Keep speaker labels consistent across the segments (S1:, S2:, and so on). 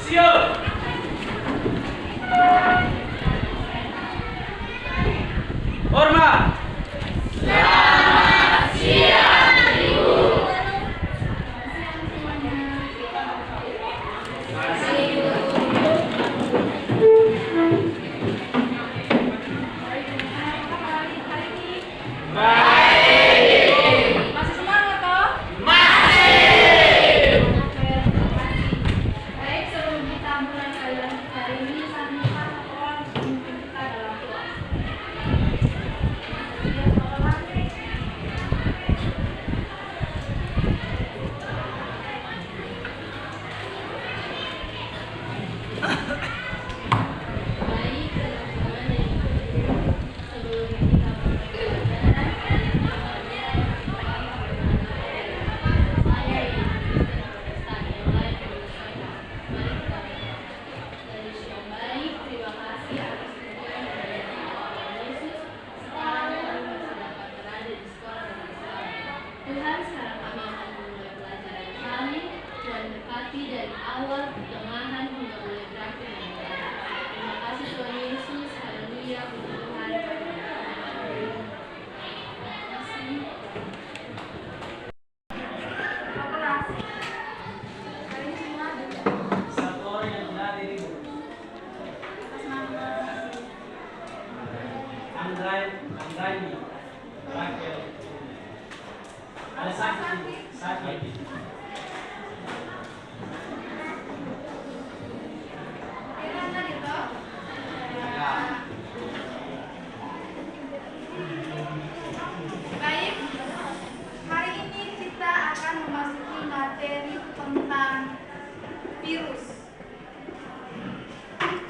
S1: Siap. Hormat.
S2: Selamat siang, Ibu.
S1: Baik.
S2: Masih semangat toh?
S1: Masih.
S2: Baik, sebelum kita mulai pelajaran kita hari ini, saya minta satu orang memimpin kita dalam doa. Ya, tolonglah. Baik, teman-teman dan ibu, sebelum kita mulai pelajaran, saya yang Kristen Protestan yang lain berusaha. Mari kita berdoa. Dari yang baik, terima kasih atas dukungan dari Tuhan Yesus. Sekarang kami masih dapat berada di sekolah dengan selamat. Tuhan, sekarang kami akan memulai pelajaran kami. Tuhan berkati dari awal, pertengahan hingga mulai berakhir dengan baik. Terima kasih Tuhan Yesus. Haleluya, puji Tuhan. Terima kasih. Kelas. Hari ini semua duduk.
S1: Satu orang yang benar dirimu.
S2: Atas nama
S1: Anggraini. Rakel. Ada sakit.
S2: Kirana gitu. Baik, hari ini kita akan memasuki materi tentang virus.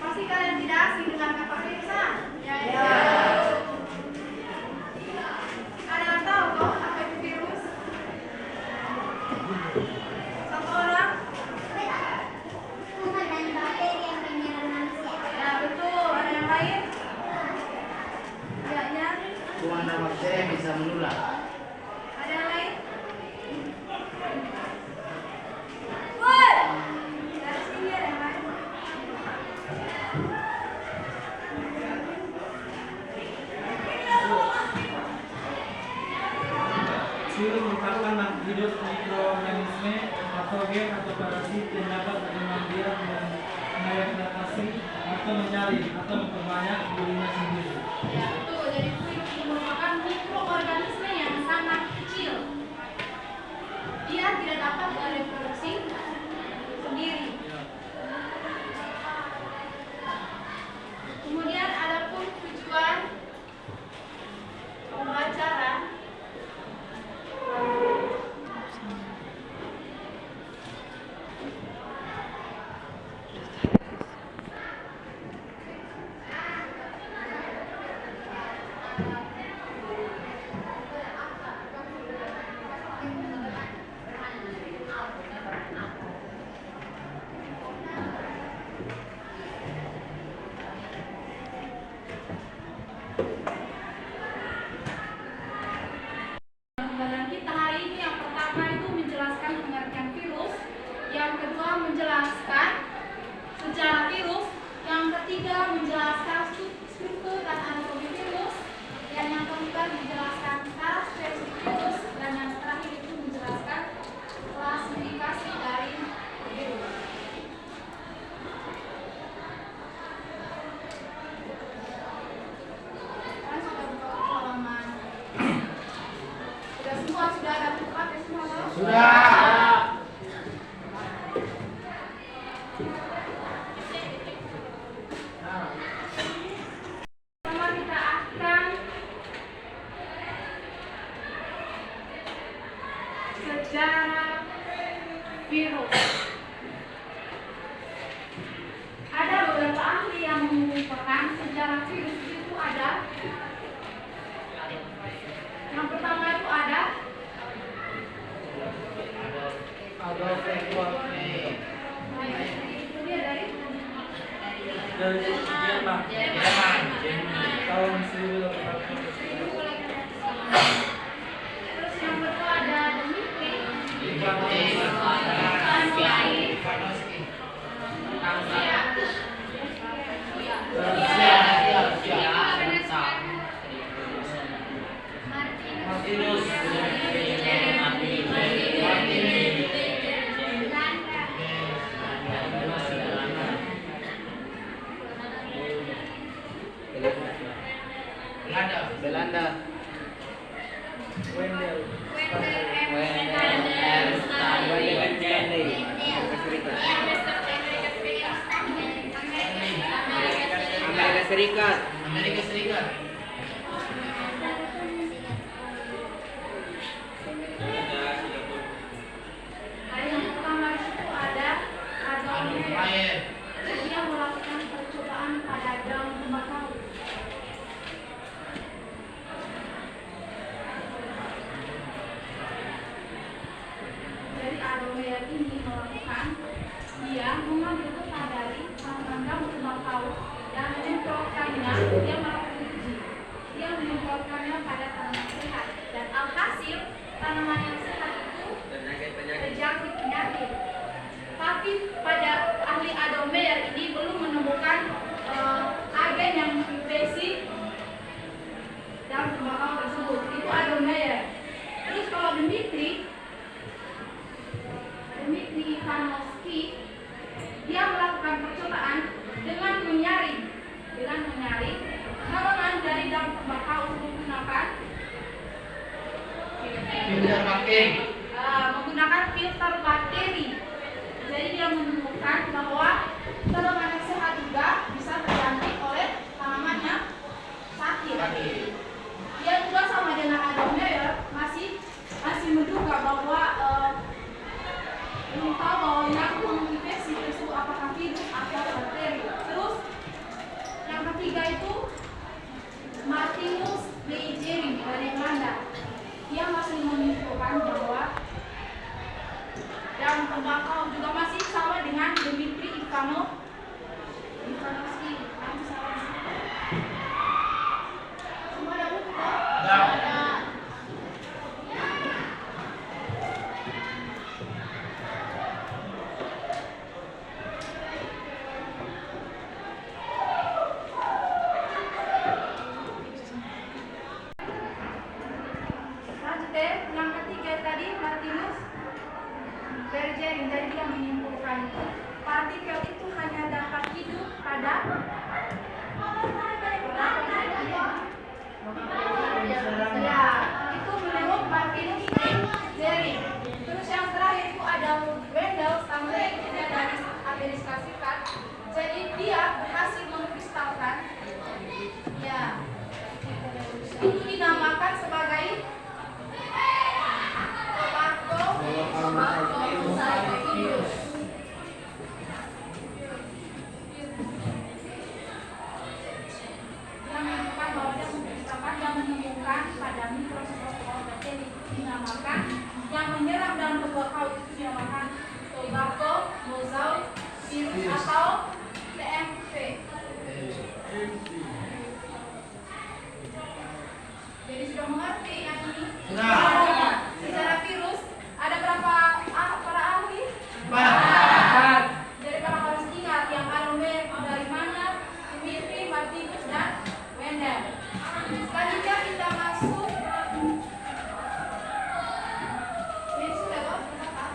S2: Pasti kalian tidak asing dengan kata virusan? Ya. Kalian tahu kok apa itu virus? Satu orang?
S3: Kuman dan bakteri yang menyerang manusia.
S2: Ya betul. Ada yang lain? Ya.
S4: Kuman dan bakteri yang bisa menular.
S2: Ada yang lain? Woi! Dari sini ada yang lain?
S1: Virus merupakan makhluk hidup mikroorganisme patogen atau parasit yang dapat berkembang biak mengadaptasi atau menyaring atau memperbanyak dirinya sendiri.
S2: Ya betul. Jadi virus itu merupakan mikroorganisme yang sangat kecil. Dia tidak dapat bereproduksi sendiri. Kemudian adapun tujuan pembelajaran pembelajaran kita hari ini yang pertama itu menjelaskan pengertian virus, yang kedua menjelaskan sejarah virus, yang ketiga menjelaskan struktur dan anatomi virus, dan yang keempat menjelaskan karakteristik virus, dan yang terakhir itu menjelaskan klasifikasi dari virus. Kalian sudah buka halaman? Sudah ada buka ya semua?
S4: Sudah.
S2: Pertama kita akan sejarah virus. Ada beberapa ahli yang mengumpulkan sejarah virus itu ada. Yang pertama itu ada
S4: Adolf Eichmann.
S2: itu dia dari
S1: Dari Jerman. Tahun 1800.
S2: Terus yang kedua ada Dmitri.
S4: Ivanovsky. Serikat. Amerika Serikat.
S2: Yang pertama itu ada Adolf Hitler. Dia melakukan percobaan pada daun tembakau. Jadi Adolf Hitler ini melakukan, dia mengambil getah dari tanaman daun tembakau dan menyemprotkannya. Dia melakukan uji. Dia menyemprotkannya pada tanaman sehat dan alhasil tanaman yang sehat itu terjangkit penyakit. Tapi pada ahli Adolf Hitler ini belum menemukan agen yang menginfeksi daun tembakau tersebut. Itu Adolf Hitler. Terus kalau Dmitri Ivanovsky, dia melakukan percobaan dengan menyaring tanaman dari daun tembakau menggunakan filter bakteri. Jadi dia menemukan bahwa tanaman yang sehat juga bisa terjangkit oleh tanaman yang sakit. Dia juga sama dengan Adolf Hitler masih menduga bahwa belum tahu bahwa yang menginfeksi tersebut apakah virus atau bakteri. Terus yang ketiga itu Martinus Beijering dari Belanda. Dia masih menunjukkan bahwa daun tembakau juga masih sama dengan Dmitri Ivanovsky. Semua ada buku toh? Ada. Yang ketiga tadi Martinus Beijering, jadi dia menyimpulkan partikel itu hanya dapat hidup pada ya, itu menurut Martinus Beijering. Terus yang terakhir itu ada Wendell Stanley dari Amerika Serikat. Jadi dia berhasil mengkristalkan ya, itu dinamakan sebagai Tobacco-Mosaic. Yang menemukan bahwa dia mengkristalkan dan menemukan pada mikroskop bakteri dinamakan yang menyerang dalam tembakau itu dinamakan Tobacco-Mosaic virus atau TMV. Jadi sudah mengerti yang ini? Secara virus ada berapa para ahli? 4. Jadi kalau harus ingat yang Adolf Hitler dari mana, Dmitri, Martinus dan Wendell. Selanjutnya kita masuk. Ini sudah berapa?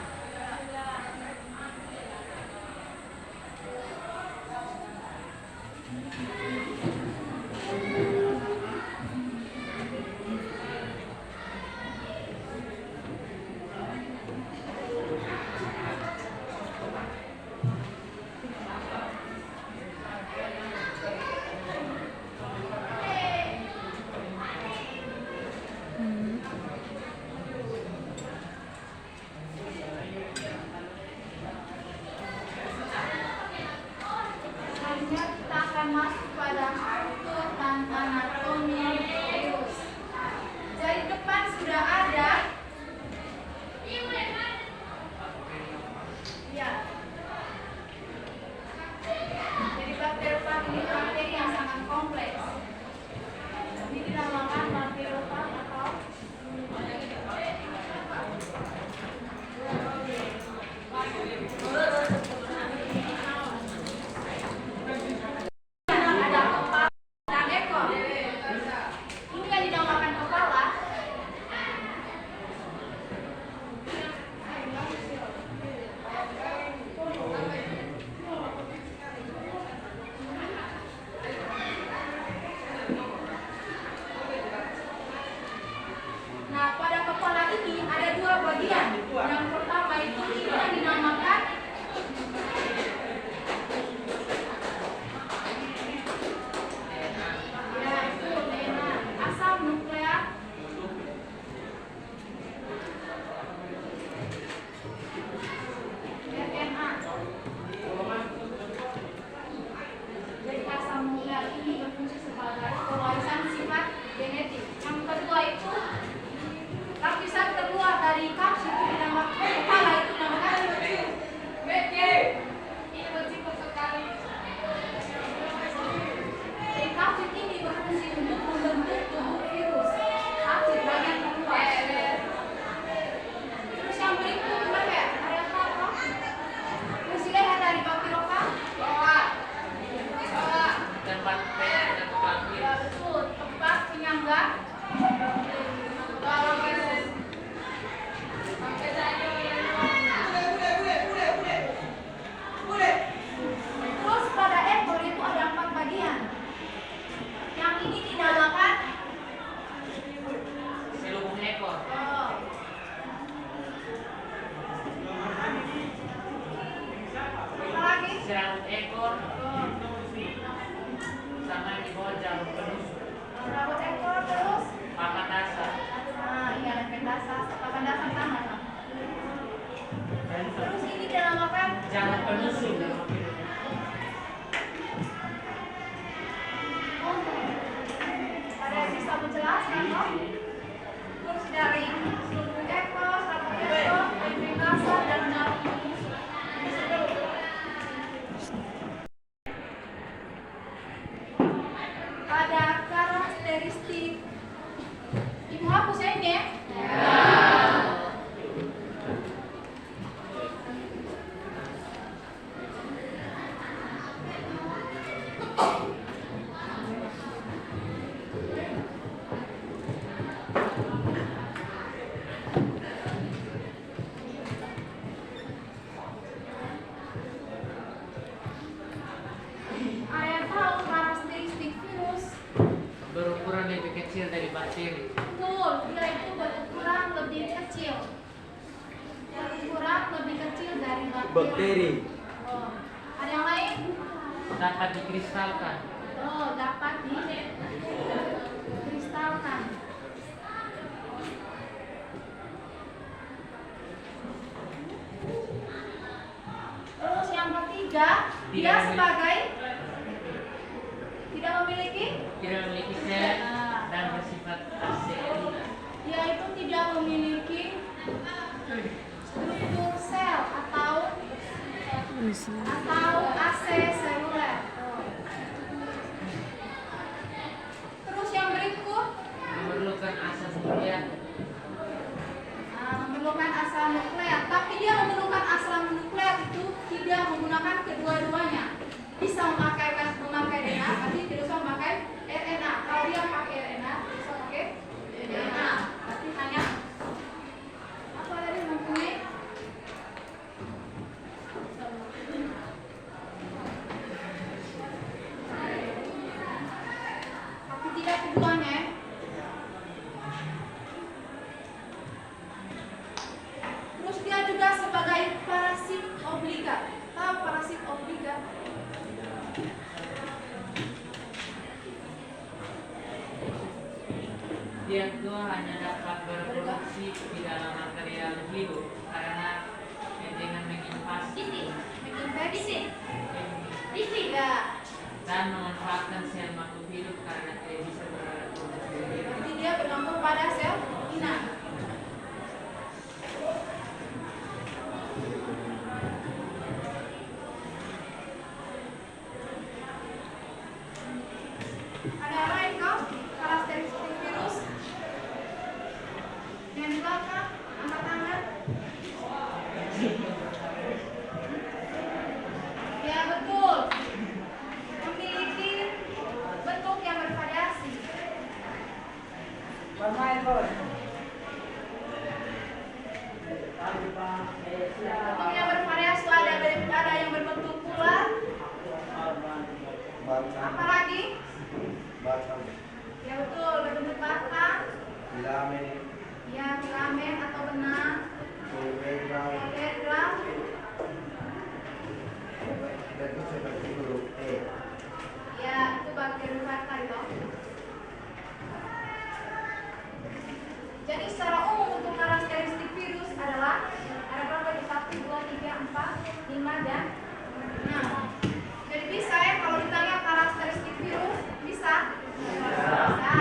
S4: serabut ekor, sama di bawah jamur penusuk,
S2: Rambut ekor terus.
S4: papan dasar,
S2: Nah, iya lempeng dasar, papan dasar sama.
S1: Dan
S2: Terus ini dalam apa?
S4: jamur penusuk.
S2: Ada yang bisa menjelaskan kok? Terus dari seluruh ekor, rambut ekor, lempeng dasar dan dalam penusuk. Ada karakteristik. Ibu hapus ya ini ya? Ada yang tahu karakteristik virus?
S4: Berukuran lebih kecil dari bakteri.
S2: Betul, dia itu berukuran lebih kecil. Berukuran lebih kecil dari bakteri. Oh. Ada yang lain?
S4: Dapat dikristalkan.
S2: Oh, dapat dikristalkan. Terus yang ketiga, dia
S4: Tidak
S2: sebagai tidak memiliki,
S4: Tidak memiliki sel dan bersifat aselular.
S2: dia itu tidak memiliki struktur sel atau AC seluler. Terus yang berikut,
S4: Memerlukan asam nukleat.
S2: memerlukan asam nukleat, tapi dia memerlukan asam nukleat itu tidak menggunakan kedua-duanya. Bisa memakai DNA, tapi tidak bisa memakai RNA. Kalau dia pakai RNA, bisa pakai DNA. Tapi hanya apa tadi mempunyai tapi tidak keduanya. Terus dia juga sebagai parasit obligat. Tahu parasit obligat?
S4: Dia itu hanya dapat berproduksi di dalam material hidup karena dengan menginvasi
S2: Tidak.
S4: dan memanfaatkan sel makhluk hidup karena tidak bisa bereproduksi sendiri.
S2: Jadi dia bergantung pada sel inang. Ada yang lain kok? Karakteristik virus? Yang di belakang, angkat tangan. Ya betul. Memiliki bentuk yang bervariasi. Bentuk yang bervariasi ada yang berbentuk bulat. Apa lagi? Ya betul, berbentuk batang. Ya filamen atau benang. Telegram. Ya itu bakteri vata itu. Jadi secara umum untuk karakteristik virus adalah ada berapa? 1, 2, 3, 4, 5 dan 6. Jadi bisa ya kalau ditanya karakteristik virus bisa? Bisa.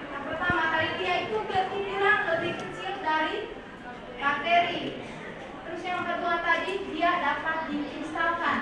S2: Yang pertama tadi dia itu berukuran lebih kecil dari bakteri. Terus yang kedua tadi dia dapat dikristalkan.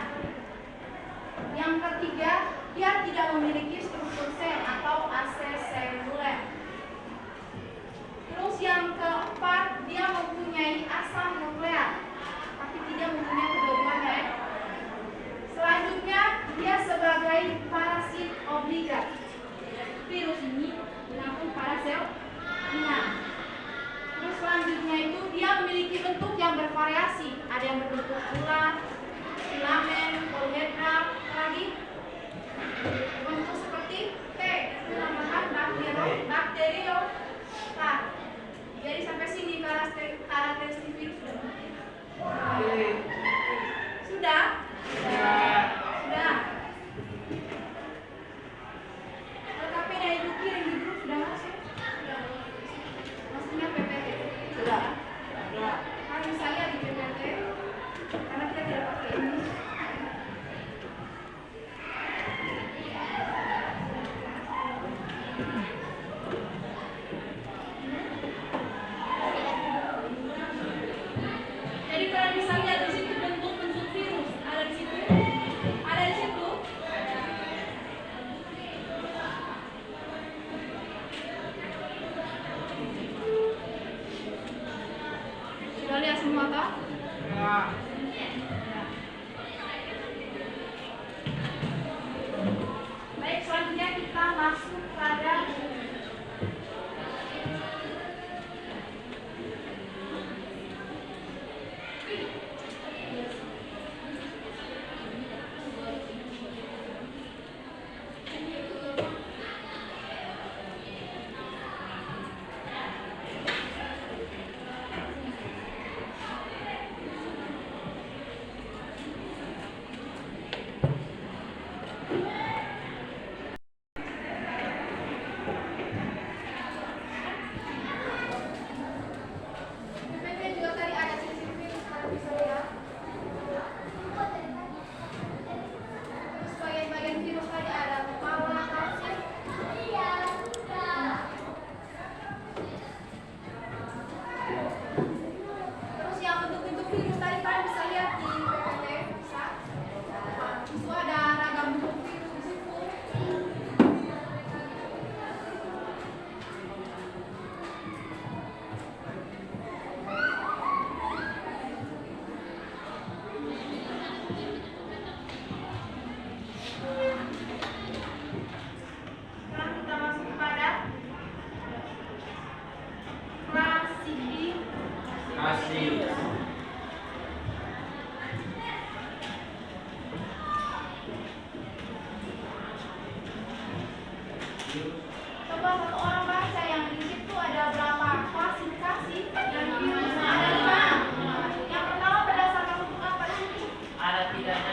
S1: virus.
S2: Coba satu orang baca yang di situ ada berapa klasifikasi dan virus ada 5. Yang pertama berdasarkan bentuk apa di sini?
S4: Ada tidaknya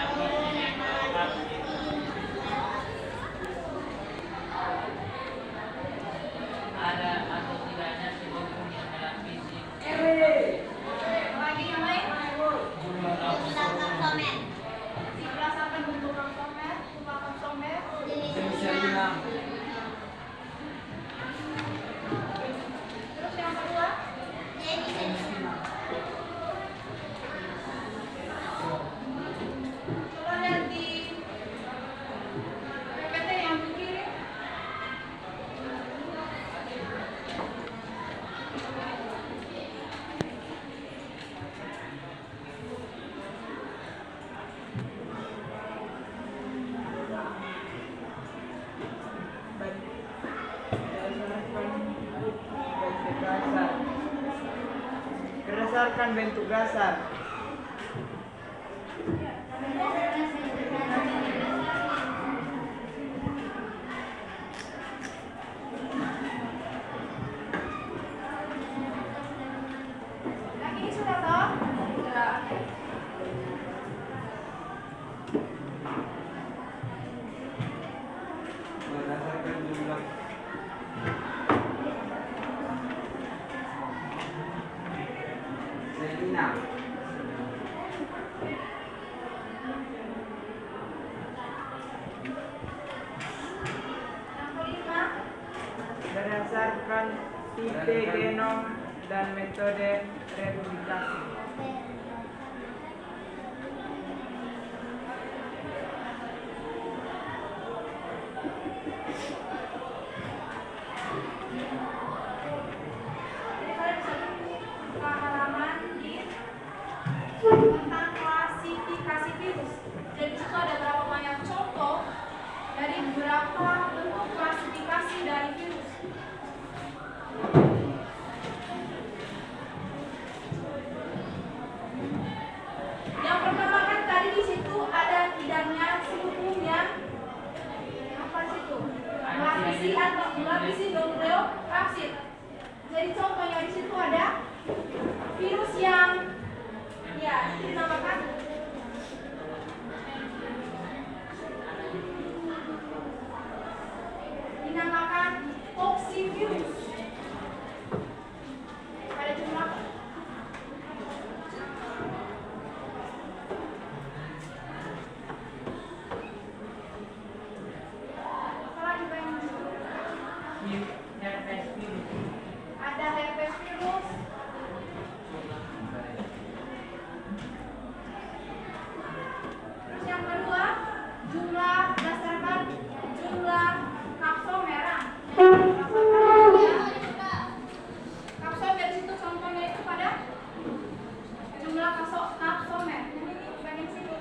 S4: seluruh yang fisik. Ada atau tidaknya seluruh yang dalam fisik.
S2: Lagi yang lain?
S1: Jumlah kapsomer.
S2: Berdasarkan bentuk kapsomer, jumlah kapsomer,
S1: Jenis yang bilang.
S2: terus yang kedua
S1: Jenis bilang.
S2: coba lihat di PPT yang di kiri.
S5: Berdasarkan bentuk dasar.
S2: Yang ini sudah toh? Sudah.
S1: Berdasarkan jumlah
S5: Selina.
S2: Yang kelima
S5: Berdasarkan tipe genom dan metode replikasi.
S2: jadi kalian bisa buka halaman di tentang klasifikasi virus. Jadi di situ ada berapa banyak contoh dari beberapa bentuk klasifikasi dari virus. Yang pertama kan tadi di situ ada tidaknya seluruh yang apa di situ? Lapisi atau lapisi nukleokapsid. Jadi contohnya di situ ada virus yang ya itu dinamakan toxivirus. Ada jumlah apa lagi Pak yang di situ?
S4: Herpes virus.
S2: Ada herpes virus, terus yang kedua jumlah berdasarkan jumlah kapsomer. Kapsomer itu contohnya itu pada jumlah kapsomer. Ini bagian sini.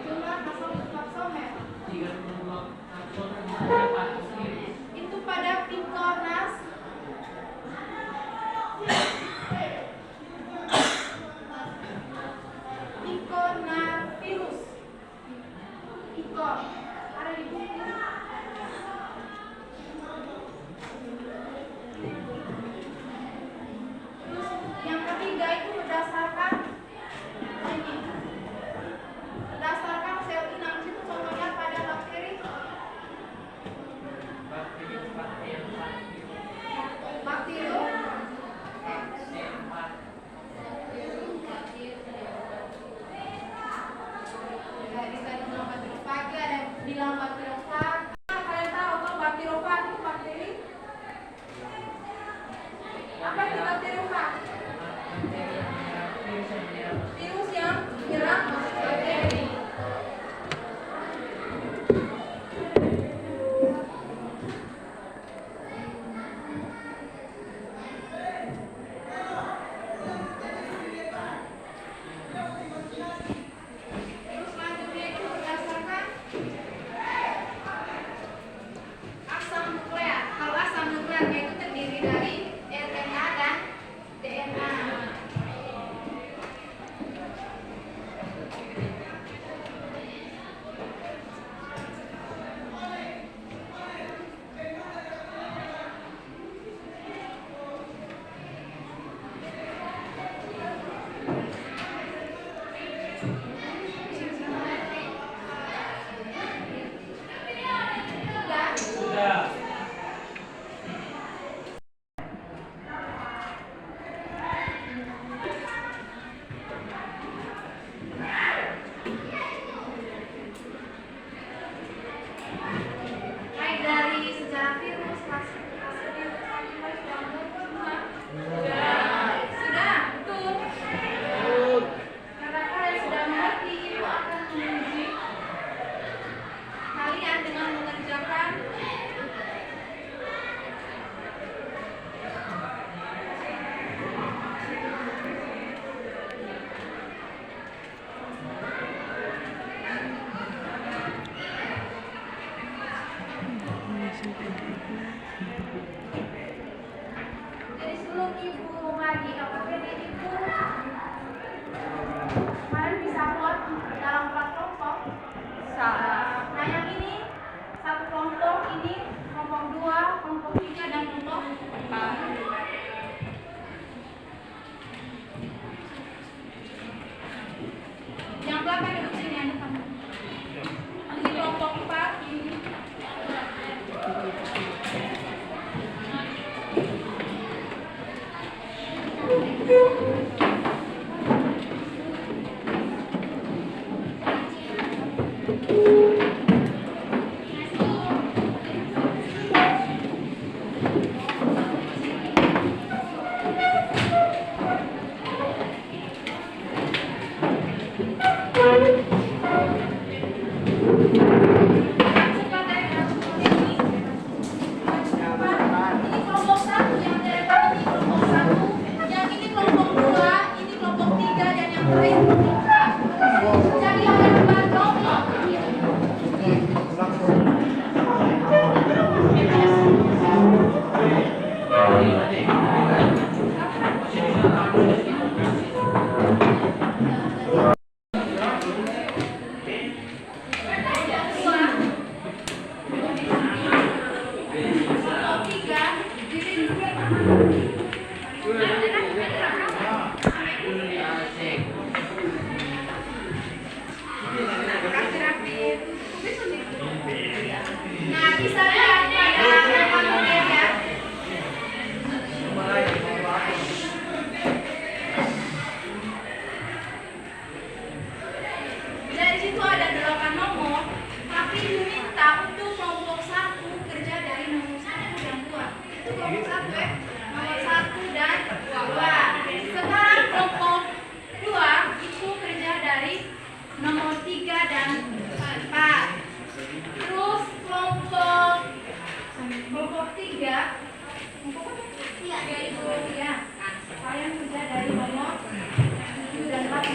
S2: Jumlah kapsomer
S4: 32 kapsomer herpes virus.
S2: itu pada Picornas virus. Picor ada di buku. Terus yang ketiga itu berdasarkan ini. Berdasarkan sel inang itu contohnya pada bakteri Bacterium ya, bisa dibilang bacteriophaga dan bilang bacteriophaga. Kalian tahu kan bacteriophaga itu bakteri? Apa itu bacteriophaga? Virus yang menyerang bakteri. Terus selanjutnya itu berdasarkan asam nukleat. Kalau asam nukleatnya itu terdiri dari RNA dan DNA. Kalian bisa vote dalam 4 kelompok. Nah yang ini satu kelompok, ini kelompok 2, kelompok 3 dan kelompok 4. Yang belakang duduk sini yang depan. Ini kelompok 4 ini. Ini kelompok 1 yang di depan ini kelompok 1, yang ini kelompok 2, ini kelompok 3 dan yang terakhir kelompok 4. Jadi yang depan kelompok. Nah, bisa lihat pada depan ya. Dari situ ada 8 nomor, tapi diminta untuk kelompok 1 kerja dari nomor 1 dan 2. Itu kelompok 1 ya. Nomor 1 dan 2. Sekarang kelompok 2 itu kerja dari nomor 3 dan 4. Terus kelompok 3 iya dari kelompok 3 kalian kerja dari nomor 7 dan 8.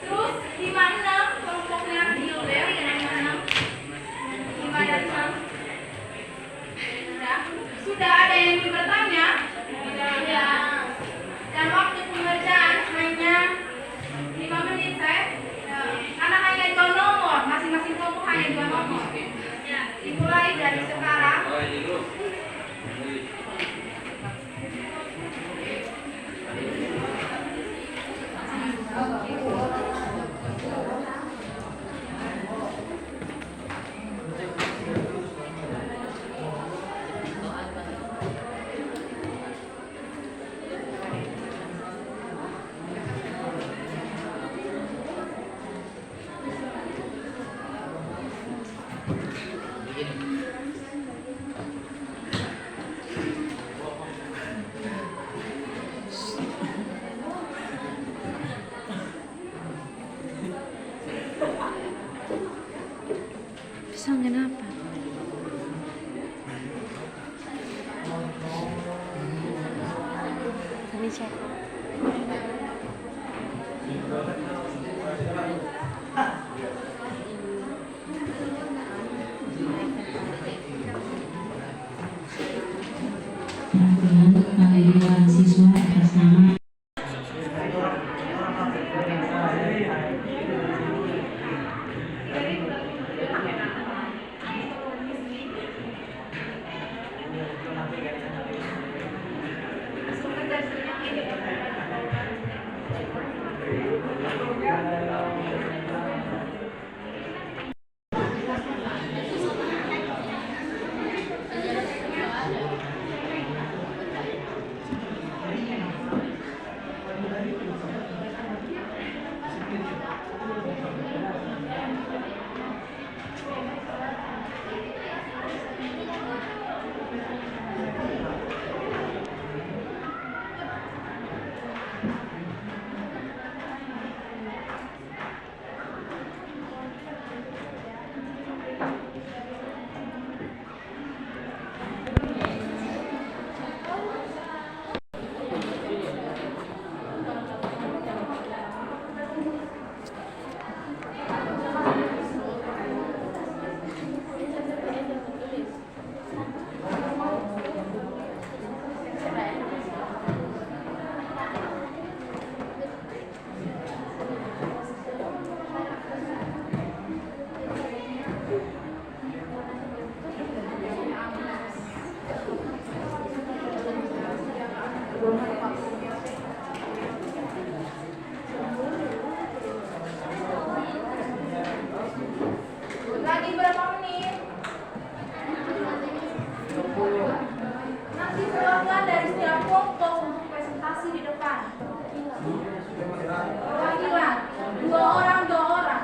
S2: Terus 5 6 kelompoknya di Leo yang 5 dan 6 sudah ada yang ingin bertanya? Ya. Dan waktu pengerjaan hanya 5 menit karena hanya 2 nomor, masing-masing kelompok hanya 2 nomor. Dimulai dari sekarang.
S6: Sangin apa? Kami cek.
S7: Pengambilan siswa atas nama
S2: Perwakilan 2 orang.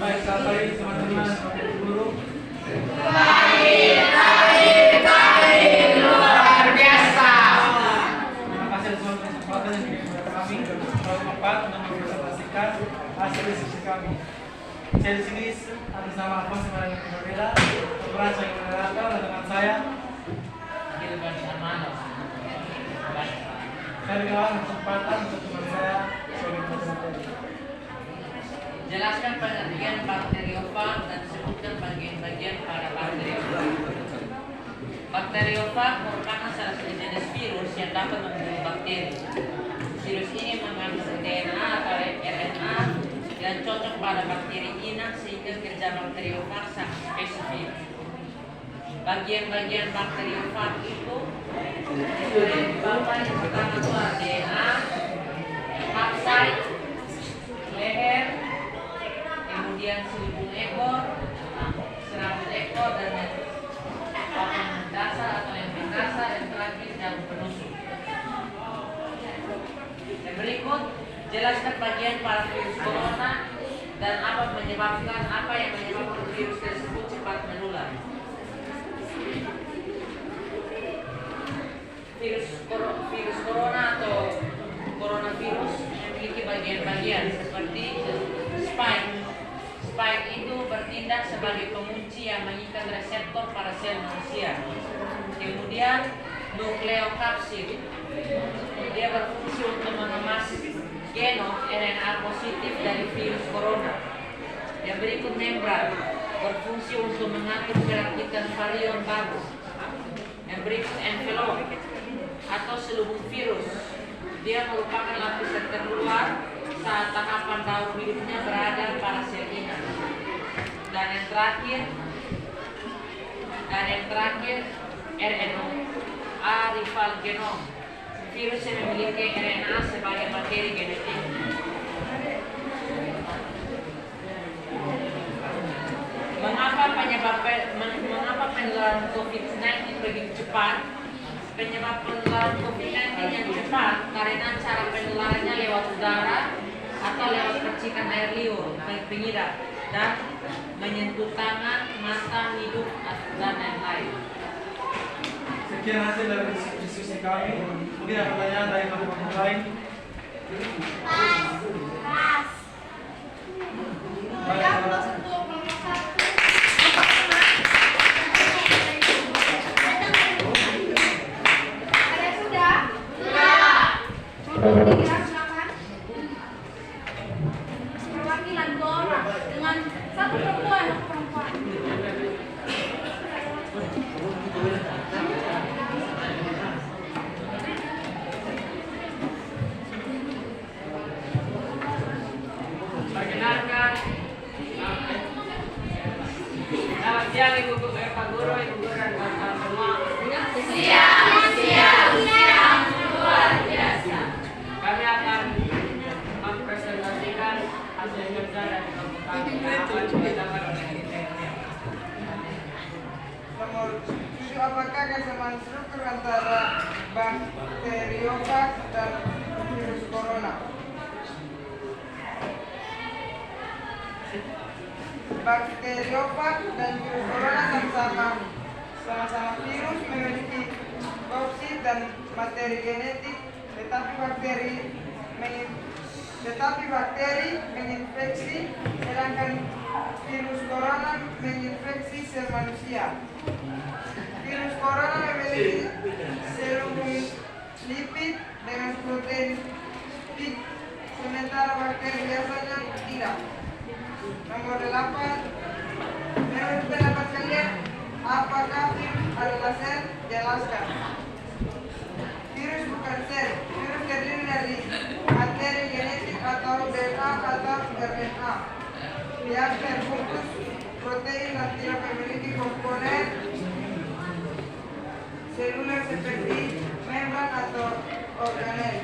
S1: Baik, selamat pagi teman-teman, guru.
S5: Luar biasa.
S1: Terima kasih atas kesempatan yang diberikan kepada kami untuk mempresentasikan hasil diskusi kami. Saya di sini atas nama Alphonse Marangi Berbeda, Kepala Sekolah Moderator, dan teman saya. Saya berikan kesempatan untuk teman saya sebagai presenter.
S4: Jelaskan pengertian bakteriofag dan sebutkan bagian-bagian pada bakteriofag. Bakteriofag merupakan salah satu jenis virus yang dapat membunuh bakteri. Virus ini mengandung DNA atau RNA yang cocok pada bakteri inang sehingga kerja bakteriofag sangat spesifik. Bagian-bagian bakteriofag itu yang pertama itu ada DNA, kapsaid, leher, kemudian selubung ekor, serabut ekor, dan papan mendasar atau yang mendasar, dan terakhir jarum penusuk. Yang berikut, jelaskan bagian pada virus corona dan apa yang menyebabkan virus tersebut cepat menular. Virus corona atau coronavirus memiliki bagian-bagian seperti spike. Spike itu bertindak sebagai pengunci yang mengikat reseptor pada sel manusia. Kemudian nukleokapsid, dia berfungsi untuk mengemas genom RNA positif dari virus corona. Yang berikut membran, berfungsi untuk mengatur perakitan virion baru. Yang berikut envelope atau selubung virus, dia merupakan lapisan terluar saat tahapan daur hidupnya berada pada sel inang. Dan yang terakhir RNA rival genom, virus yang memiliki RNA sebagai materi genetik. Mengapa penularan COVID-19 begitu cepat? Penyebab penularan COVID-19 yang cepat karena cara penularannya lewat udara atau lewat percikan air liur, pengidap, dan menyentuh tangan, mata, hidung, dan lain-lain.
S1: Sekian hasil dari diskusi kami. Mungkin ada pertanyaan dari teman-teman lain.
S2: Perwakilan Gora dengan satu perempuan.
S4: Perkenalkan, selamat siang Ibu Pak Guru, Ibu Guru dan kawan-kawan semua. Siang, luar biasa. Kami akan mempresentasikan hasil kerja dari kelompok kami yang akan kita
S5: Nomor 7, apakah kesamaan struktur antara bakteriofag dan virus corona? Bakteriofag dan virus corona sama-sama virus, memiliki toksin dan materi genetik, tetapi bakteri menginfeksi, sedangkan virus corona menginfeksi sel manusia. Virus corona memiliki selubung lipid dengan protein spike, sementara bakteri biasanya tidak. Nomor 8, menurut pendapat kalian, apakah virus adalah sel? Jelaskan. Virus bukan sel. Virus terdiri dari materi genetik atau DNA atau RNA yang terbungkus protein dan tidak memiliki komponen seluler seperti membran atau organel.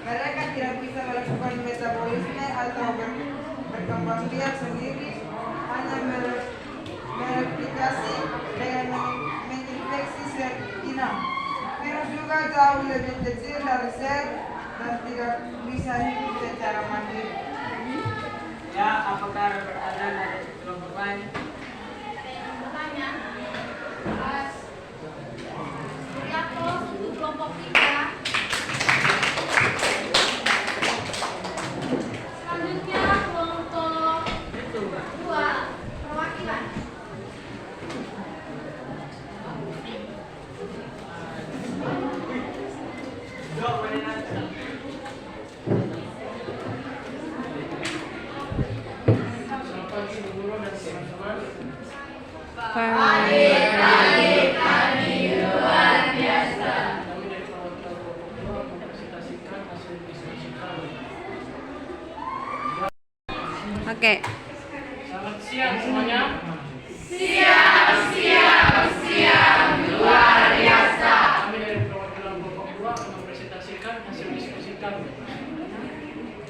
S5: Mereka tidak bisa melakukan metabolisme atau berkembang biak sendiri, hanya mereplikasi dengan menginfeksi sel inang. Virus juga jauh lebih kecil dari sel dan tidak bisa hidup secara mandiri.
S4: Ya, apakah ada dari kelompok lain?
S2: Pertanyaan, Suryato untuk kelompok 3. Selanjutnya kelompok 2, perwakilan. Pagi-pagi kami luar biasa.
S1: Kami dari kelompok 2 mempresentasikan hasil diskusi kami.
S2: Oke.
S1: Selamat siang semuanya.
S2: Siang luar biasa.
S1: Kami dari perwakilan kelompok 2 mempresentasikan hasil diskusi kami.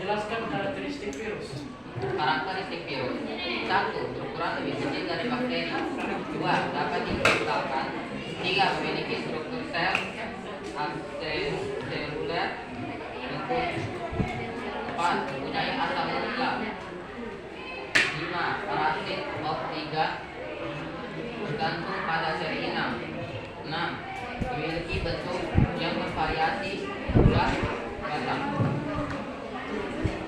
S1: Jelaskan karakteristik virus.
S4: Karakteristik virus. 1. Berukuran lebih kecil dari bakteri. 2. Dapat dikembangkan. 3. Memiliki struktur sel seluler lengkap. 4. Mempunyai asam molekular. 5. Parasit O3 bergantung pada seri inang. 6. Memiliki bentuk yang bervariasi bulat batang.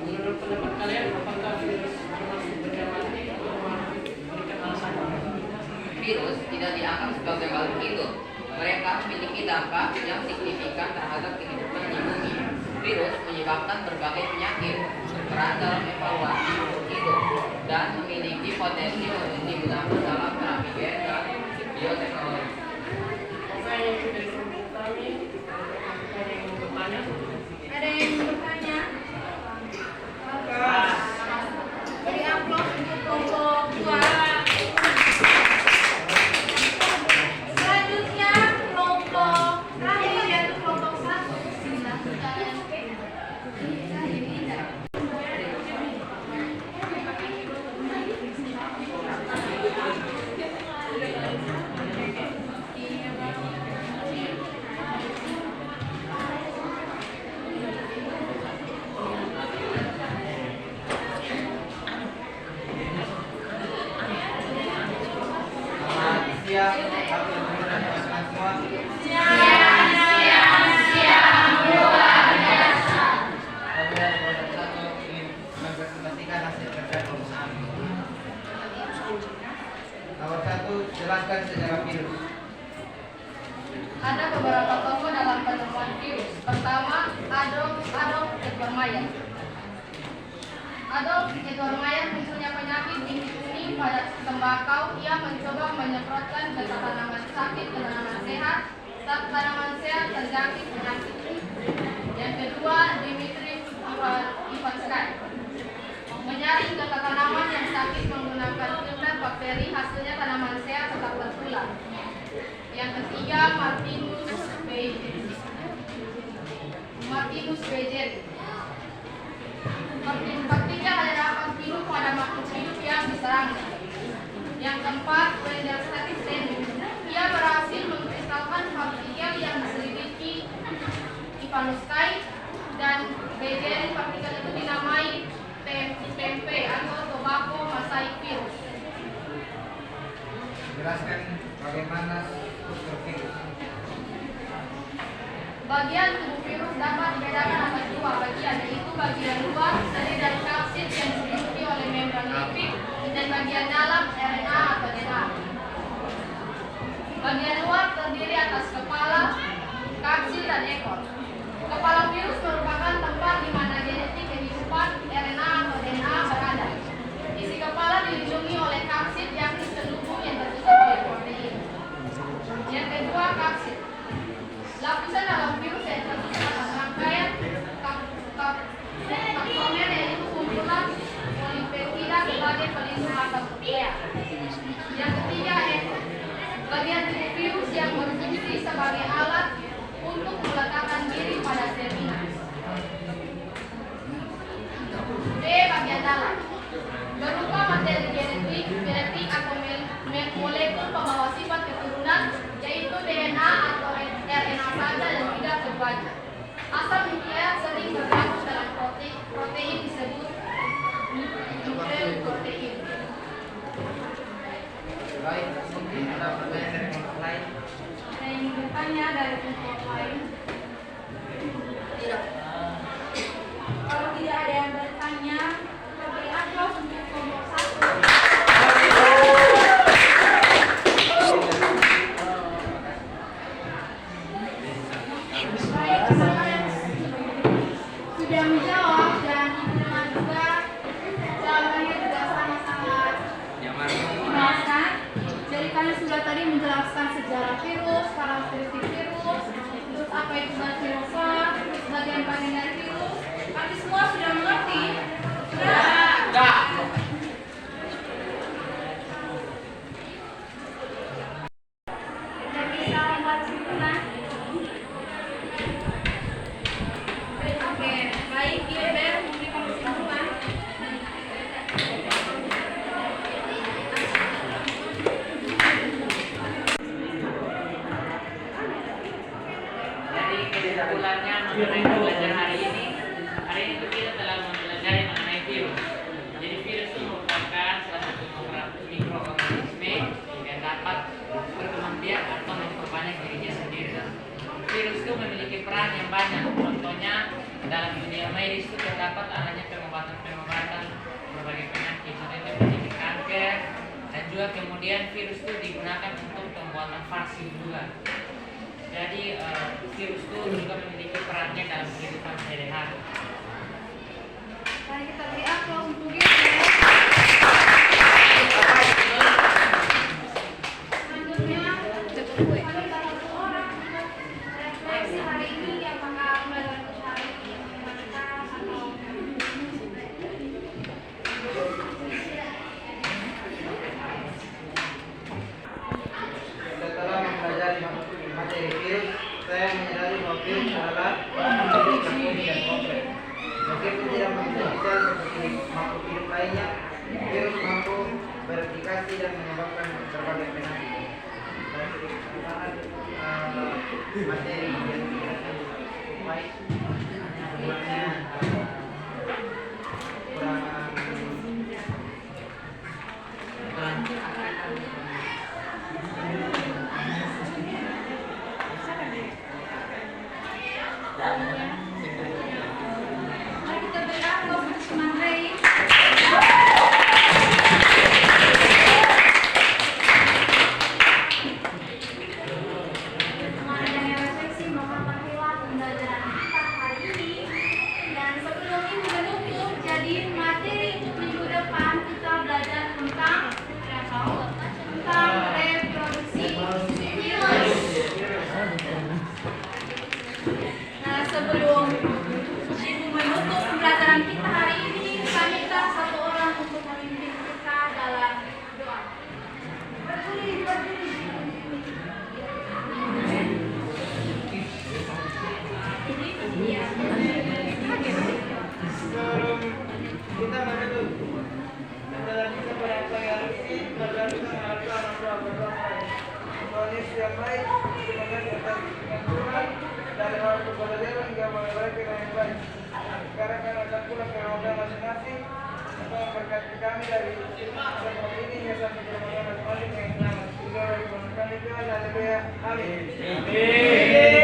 S1: Menurut pendapat kalian, apakah virus termasuk benda mati atau memberikan alasan?
S4: Virus tidak dianggap sebagai makhluk hidup. Mereka memiliki dampak yang signifikan terhadap kehidupan di bumi. Virus menyebabkan berbagai penyakit, berperan dalam evaluasi hidup, dan memiliki potensi untuk digunakan dalam terapi gen dan bioteknologi.
S1: Oke, itu dari kelompok kami. Ada yang mau bertanya?
S2: Ada yang bertanya? Beri amplop untuk kelompok 2. Selanjutnya kelompok kami yaitu kelompok 1. Silahkan.
S6: Nomor 1, jelaskan sejarah virus.
S2: Ada beberapa tokoh dalam penemuan virus. Pertama, Adolf Edward Meyer. Adolf Edward Meyer mempunyai penyakit gigi kuning pada tembakau. Ia mencoba menyemprotkan ke tanaman sakit ke tanaman sehat. Tanaman sehat terjangkit penyakit. Yang kedua, Dimitri Ivanski menyaring ke tanaman yang sakit menggunakan filter bakteri, hasilnya tanaman sehat tetap tertular. Yang ketiga, Martinus Beijeri. Bakterinya adalah virus pada makhluk hidup yang diserangnya. Yang keempat, Brendan Stanley. Ia berhasil mengkristalkan partikel yang diselidiki Ivanski dan Beijeri. Partikel itu dinamai TMP atau tobacco mosaic virus.
S6: Jelaskan bagaimana struktur virus.
S2: Bagian tubuh virus dapat dibedakan atas dua bagian, yaitu bagian luar terdiri dari kapsid yang diselimuti oleh membran lipid dan bagian dalam RNA atau DNA. Bagian luar terdiri atas kepala, kapsid dan ekor. Kepala virus merupakan tempat di mana genetik kehidupan RNA atau DNA berada. Isi kepala dilindungi oleh kapsid yang terselubung yang tertutup oleh protein. Yang kedua, kapsid. Lapisan dalam virus yang tertutup atas rangkaian kapsomer yaitu kumpulan polipeptida sebagai pelindung mata nuklear. Yang ketiga, ekor. Bagian tubuh virus yang berfungsi sebagai alat untuk meletakkan diri pada sel inang. B. Bagian dalam berupa materi genetik atau molekul pembawa sifat keturunan, yaitu DNA atau RNA saja dan tidak terbaca. Asam nuklear sering tergabung dalam protein disebut nukleoprotein.
S6: Baik, mungkin ada pertanyaan dari kelompok lain.
S2: Ada yang bertanya dari kelompok lain? Tidak. Kalau tidak ada yang bertanya, kita beri aplaus untuk kelompok 1. Baik, teman-teman sudah menjawab dan teman juga jawabannya juga sangat-sangat menjelaskan sejarah virus, karakteristik virus, terus apa itu baktieriofa, terus bagian-bagian dari virus. Kalian semua sudah mengerti? Sudah?
S4: Enggak.
S3: Kita bisa membuat kesimpulan.
S2: Oke, baik, Gilbert memberikan kesimpulan.
S4: Jadi kesimpulannya mengenai pembelajaran hari ini itu kita telah mempelajari mengenai virus. Jadi virus itu merupakan salah satu mikroorganisme yang dapat berkembang biak atau memperbanyak dirinya sendiri. Virus itu memiliki peran yang banyak. Contohnya dalam dunia medis itu terdapat adanya pengobatan berbagai penyakit, seperti penyakit kanker, dan juga kemudian virus itu digunakan untuk pembuatan vaksin juga. Jadi virus itu juga memiliki perannya dalam kehidupan sehari-hari.
S2: Mari kita beri aplaus untuk Gilbert. Selanjutnya, kami satu orang refleksi hari ini apakah pelajaran kita hari ini menyenangkan atau
S6: Setelah mempelajari materi virus, saya menyadari bahwa virus adalah jenis bakteri dan kompleks. Meskipun tidak menjadi sel seperti makhluk hidup lainnya, virus mampu bereplikasi dan menyebabkan berbagai penyakit. Dan materi yang kita baik, sebenarnya
S2: mari kita beri aplaus untuk Teman Rey.
S3: Mengenai refleksi memperhewan pembelajaran kita hari ini.
S2: Dan sebelum minggu menutup, jadi materi untuk minggu depan kita belajar tentang reproduksi virus. Nah, sebelum ibu menutup pembelajaran kita hari ini, kami minta satu orang untuk memimpin kita dalam doa.
S5: Sebelum kita menutup pembelajaran kita pada pagi hari ini, marilah kita melakukan berdoa. Tuhan Yesus yang baik, terima kasih atas Tuhan dari hal pembelajaran hingga memperbaiki yang baik. Sekarang kami akan pulang ke rumah masing-masing untuk memberkati kami dari semua ini hingga sampai ke rumah masing-masing yang selamat. Kita berdoa kami Tuhan, haleluya, amin.